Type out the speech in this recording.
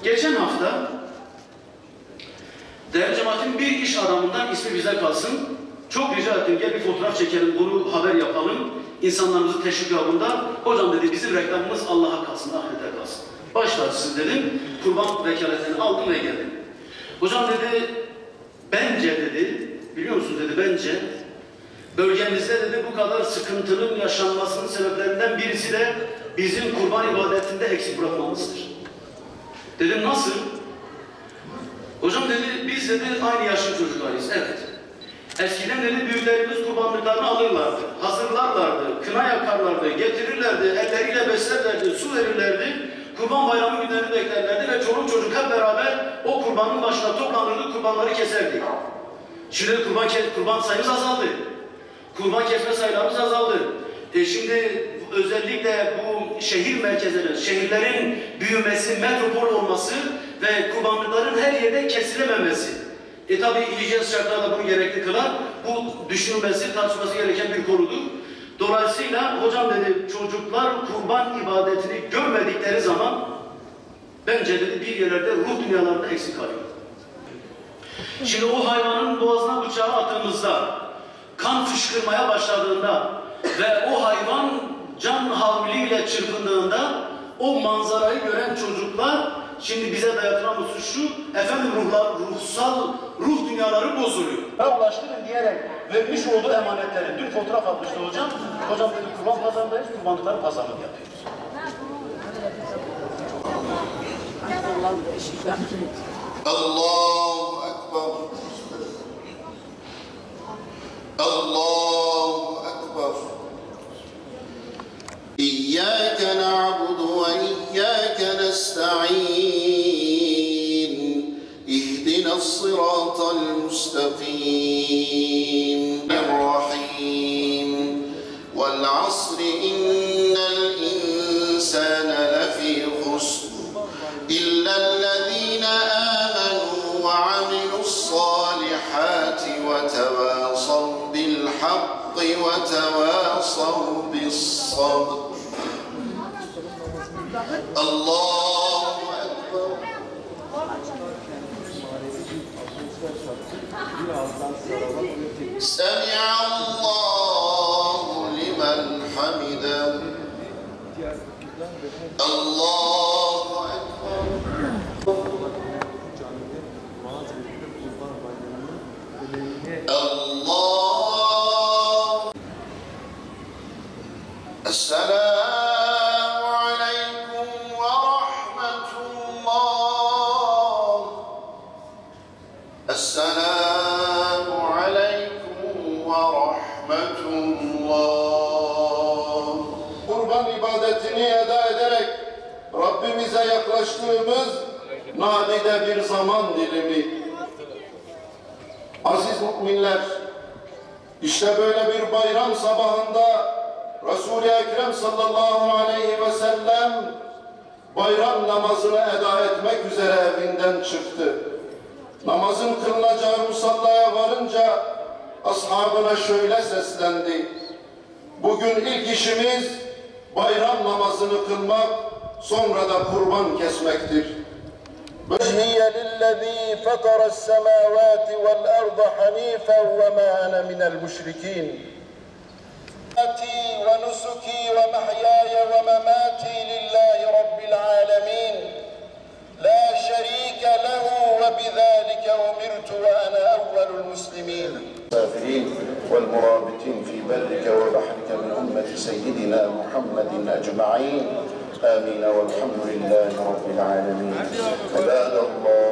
Geçen hafta değerli cemaatin bir iş adamından ismi bize kalsın. Çok rica ettim, gel bir fotoğraf çekelim, bunu haber yapalım. İnsanlarımızı teşvik yolunda. Hocam dedi, bizim reklamımız Allah'a kalsın, ahirete kalsın. Baş tacısız dedim, kurban vekaletini aldım ve geldim. Hocam dedi, bence dedi, biliyor musun dedi, bence bölgemizde dedi bu kadar sıkıntının yaşanmasının sebeplerinden birisi de bizim kurban ibadetinde eksik bırakmamızdır. Dedim nasıl? Hocam dedi, biz dedi aynı yaşlı çocuklarıyız. Evet. Eskiden dedi büyüklerimiz kurbanlıklarını alırlardı, hazırlarlardı, kına yakarlardı, getirirlerdi, elleriyle beslerlerdi, su verirlerdi. Kurban bayramı günlerini beklerlerdi ve çoluk çocuk hep beraber o kurbanın başına toplanırdı, kurbanları keserdi. Şimdi kurban sayımız azaldı. Kurban kesme sayılarımız azaldı. Şimdi özellikle bu şehir merkezleri, şehirlerin büyümesi, metropol olması ve kurbanlıkların her yerde kesilememesi. Tabi hijyen şartları da bunu gerekli kılar. Bu düşünülmesi, tartışması gereken bir konudur. Dolayısıyla hocam dedi, çocuklar kurban ibadetini görmedikleri zaman bence dedi bir yerlerde ruh dünyalarında eksik kalıyor. Şimdi o hayvanın boğazına bıçağı attığımızda, kan fışkırmaya başladığında ve o hayvan can havliyle çırpındığında o manzarayı gören çocuklar şimdi bize dayatılan bu suçu efendim ruh dünyaları bozuluyor. Ulaştırın diyerek vermiş olduğu emanetleri dün fotoğraf atmıştı hocam. Hocam dedi kurban pazarındayız, kurbanlıkları pazarlık yapıyoruz. Allahu Ekber. Allahu Ekber. İyyâke na'budu ve iyyâke nesta'in. İhdinas-sirâtal mustakîm. Rahîm. Vel 'asri innel insâne lefî husr. İllellezîne âmenû ve 'amilu's-sâlihâti ve tevâsav bil-hakki ve tevâsav bis-sabr. Allahu Ekber. Semi'allahu limen hamide. Allahu Ekber. Allah. Esselamu aleyküm ve rahmetullah. Esselamu aleyküm ve rahmetullah. Kurban ibadetini eda ederek Rabbimize yaklaştığımız nadide bir zaman dilimi. Aziz müminler, işte böyle bir bayram sabahında Resul-i Ekrem sallallahu aleyhi ve sellem bayram namazını eda etmek üzere evinden çıktı. Namazın kılınacağı musallaya varınca ashabına şöyle seslendi: bugün ilk işimiz bayram namazını kılmak, sonra da kurban kesmektir. وَجْهِيَ لِلَّذ۪ي فَطَرَ السَّمَاوَاتِ وَالْأَرْضَ حَن۪يفًا وَمَا أَنَا مِنَ الْمُشْرِك۪ينَ وَنُسُكِي وَمَحْيَايَ وَمَمَاتِي لِلّٰهِ رَبِّ الْعَالَمِينَ لَا شَر۪يكَ لَهُ وَبِذَٰلِكَ أُمِرْتُ وَأَنَا أَوَّلُ الْمُسْلِمِينَ السافرين والمرابطين في برك وبحرك من أمة سيدنا محمد أجمعين آمين والحمد لله رب العالمين. عباد الله.